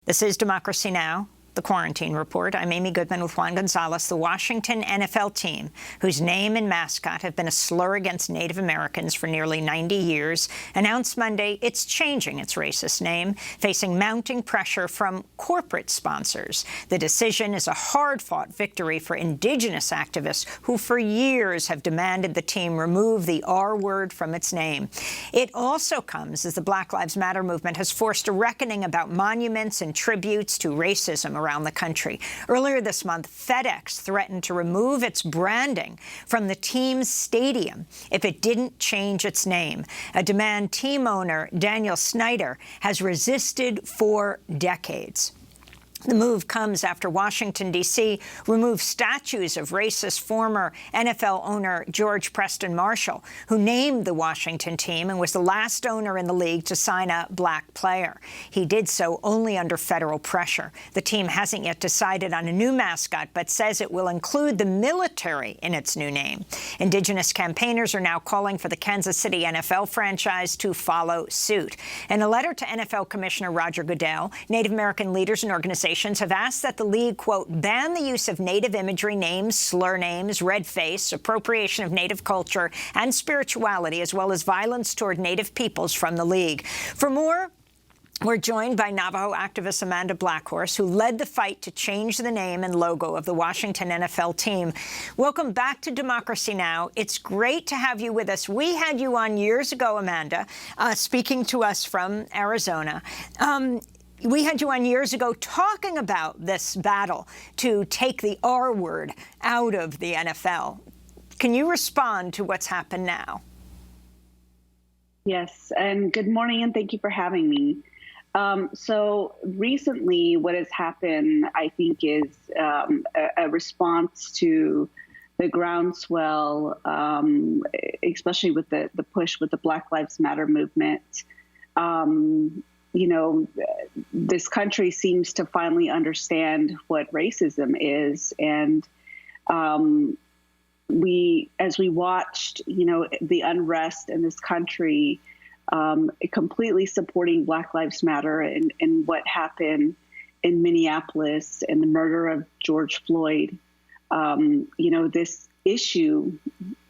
This is Democracy Now!, the Quarantine Report. I'm Amy Goodman with Juan Gonzalez. The Washington NFL team, whose name and mascot have been a slur against Native Americans for nearly 90 years, announced Monday it's changing its racist name, facing mounting pressure from corporate sponsors. The decision is a hard-fought victory for Indigenous activists who for years have demanded the team remove the R word from its name. It also comes as the Black Lives Matter movement has forced a reckoning about monuments and tributes to racism around the country. Earlier this month, FedEx threatened to remove its branding from the team's stadium if it didn't change its name, a demand team owner Daniel Snyder has resisted for decades. The move comes after Washington, D.C. removed statues of racist former NFL owner George Preston Marshall, who named the Washington team and was the last owner in the league to sign a black player. He did so only under federal pressure. The team hasn't yet decided on a new mascot, but says it will include the military in its new name. Indigenous campaigners are now calling for the Kansas City NFL franchise to follow suit. In a letter to NFL Commissioner Roger Goodell, Native American leaders and organizations have asked that the league, quote, ban the use of Native imagery, names, slur names, red face, appropriation of Native culture and spirituality, as well as violence toward Native peoples from the league. For more, we're joined by Navajo activist Amanda Blackhorse, who led the fight to change the name and logo of the Washington NFL team. Welcome back to Democracy Now! It's great to have you with us. We had you on years ago, Amanda, speaking to us from Arizona. We had you on years ago talking about this battle to take the R word out of the NFL. Can you respond to what's happened now? Yes, and good morning, and thank you for having me. So recently, what has happened, I think, is a response to the groundswell, especially with the push with the Black Lives Matter movement. You know, this country seems to finally understand what racism is. And as we watched, you know, the unrest in this country, completely supporting Black Lives Matter and what happened in Minneapolis and the murder of George Floyd, you know, this issue,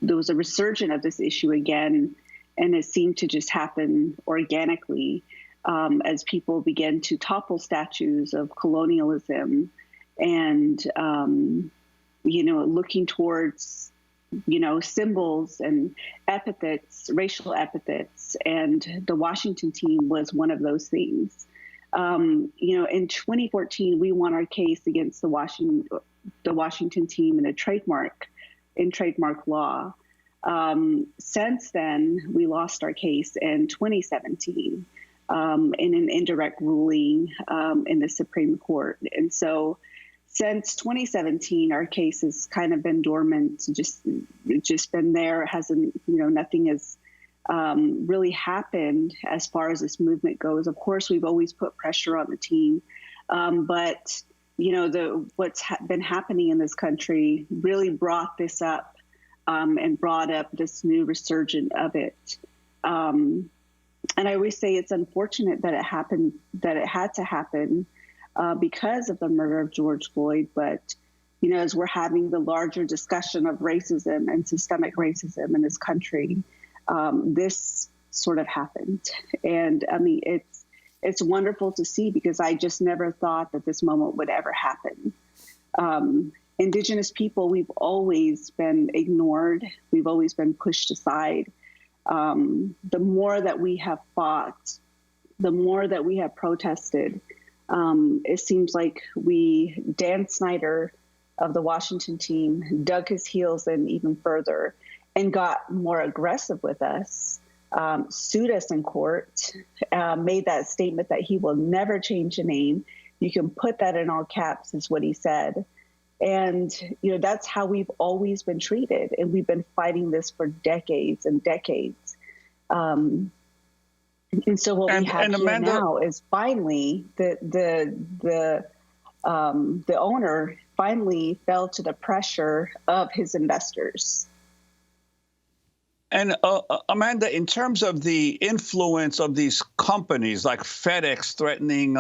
there was a resurgence of this issue again, and it seemed to just happen organically. As people began to topple statues of colonialism and, you know, looking towards, you know, symbols and epithets, racial epithets. And the Washington team was one of those things. You know, in 2014, we won our case against the Washington team in trademark law. Since then, we lost our case in 2017. In an indirect ruling in the Supreme Court. And so since 2017, our case has kind of been dormant, just been there. It hasn't, you know, nothing has really happened as far as this movement goes. Of course, we've always put pressure on the team. But, you know, what's been happening in this country really brought this up and brought up this new resurgence of it. And I always say it's unfortunate that it happened, that it had to happen because of the murder of George Floyd. But, you know, as we're having the larger discussion of racism and systemic racism in this country, this sort of happened. And I mean, it's wonderful to see, because I just never thought that this moment would ever happen. Indigenous people, we've always been ignored. We've always been pushed aside. The more that we have fought, the more that we have protested, it seems like Dan Snyder of the Washington team dug his heels in even further and got more aggressive with us, sued us in court, made that statement that he will never change the name. You can put that in all caps, is what he said. And, you know, that's how we've always been treated. And we've been fighting this for decades and decades. And so what we have here Amanda, now is finally the owner finally fell to the pressure of his investors. And Amanda, in terms of the influence of these companies like FedEx threatening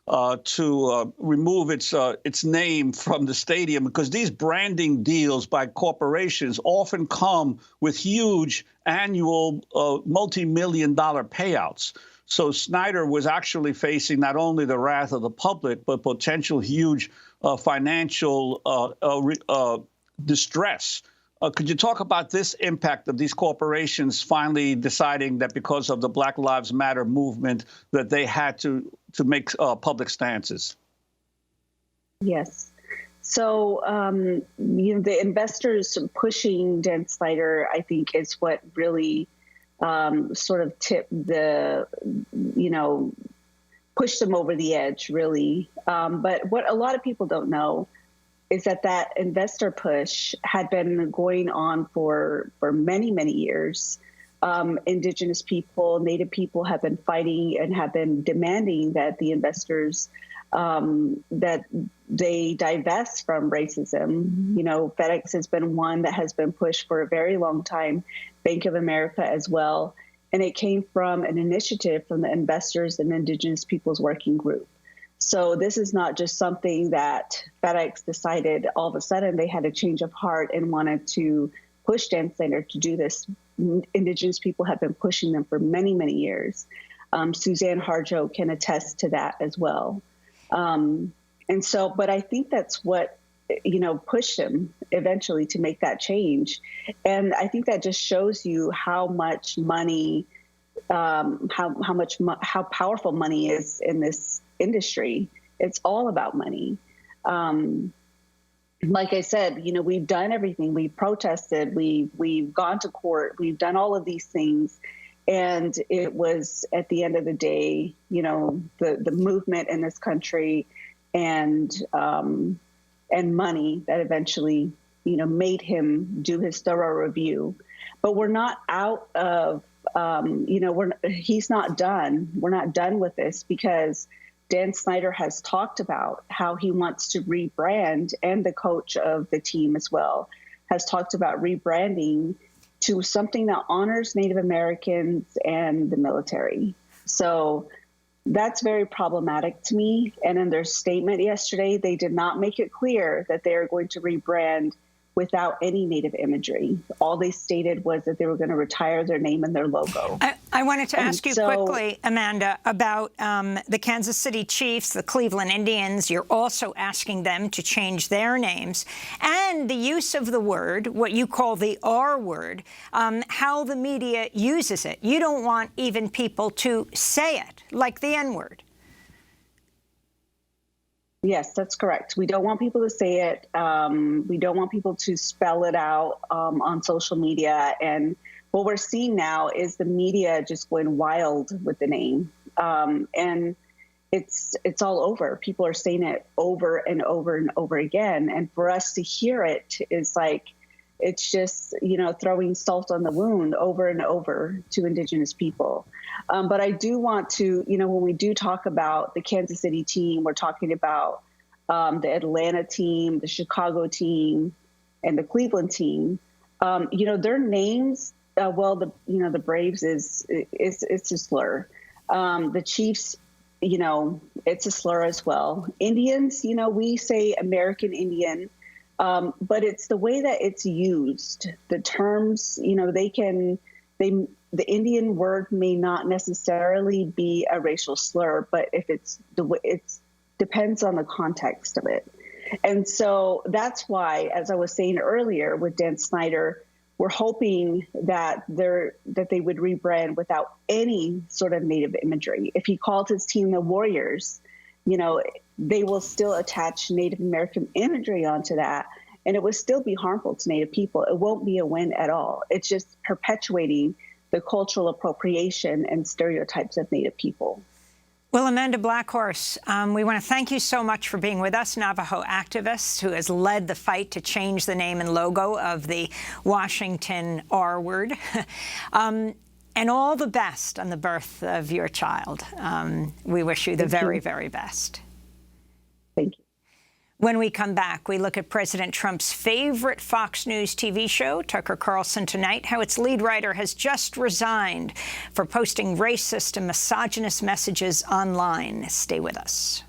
to remove its name from the stadium, because these branding deals by corporations often come with huge annual multi-million-dollar payouts. So Snyder was actually facing not only the wrath of the public, but potential huge financial distress. Could you talk about this impact of these corporations finally deciding that because of the Black Lives Matter movement that they had to make public stances? Yes. So, the investors pushing Dan Snyder, I think, is what really sort of tipped pushed them over the edge, really. But what a lot of people don't know is that investor push had been going on for many, many years. Indigenous people, Native people have been fighting and have been demanding that the investors that they divest from racism. FedEx has been one that has been pushed for a very long time, Bank of America as well. And it came from an initiative from the Investors and Indigenous Peoples Working Group. So this is not just something that FedEx decided all of a sudden. They had a change of heart and wanted to push Dan Snyder to do this. Indigenous people have been pushing them for many, many years. Suzanne Harjo can attest to that as well. But I think that's what, pushed him eventually to make that change. And I think that just shows you how much money, how powerful money is in this industry. It's all about money. Like I said, we've done everything. We've protested. We've gone to court. We've done all of these things. And it was, at the end of the day, the movement in this country and money that eventually, made him do his thorough review. But we're not out of, he's not done. We're not done with this, because Dan Snyder has talked about how he wants to rebrand, and the coach of the team as well has talked about rebranding to something that honors Native Americans and the military. So that's very problematic to me. And in their statement yesterday, they did not make it clear that they are going to rebrand without any Native imagery. All they stated was that they were going to retire their name and their logo. I wanted to ask you quickly, Amanda, about the Kansas City Chiefs, the Cleveland Indians. You're also asking them to change their names, and the use of the word, what you call the R word, how the media uses it. You don't want even people to say it, like the N word. Yes, that's correct. We don't want people to say it. We don't want people to spell it out on social media. And what we're seeing now is the media just going wild with the name. And it's all over. People are saying it over and over and over again. And for us to hear it is like, it's just, throwing salt on the wound over and over to Indigenous people. But I do want to, when we do talk about the Kansas City team, we're talking about the Atlanta team, the Chicago team, and the Cleveland team. Their names, the Braves it's a slur. The Chiefs, it's a slur as well. Indians, we say American Indian. But it's the way that it's used. The terms, the Indian word may not necessarily be a racial slur, but if it depends on the context of it. And so that's why, as I was saying earlier with Dan Snyder, we're hoping that they would rebrand without any sort of Native imagery. If he called his team the Warriors, they will still attach Native American imagery onto that, and it will still be harmful to Native people. It won't be a win at all. It's just perpetuating the cultural appropriation and stereotypes of Native people. Well, Amanda Blackhorse, we want to thank you so much for being with us, Navajo activist who has led the fight to change the name and logo of the Washington R word. And all the best on the birth of your child. We wish you the very, very best. Thank you. When we come back, we look at President Trump's favorite Fox News TV show, Tucker Carlson Tonight, how its lead writer has just resigned for posting racist and misogynist messages online. Stay with us.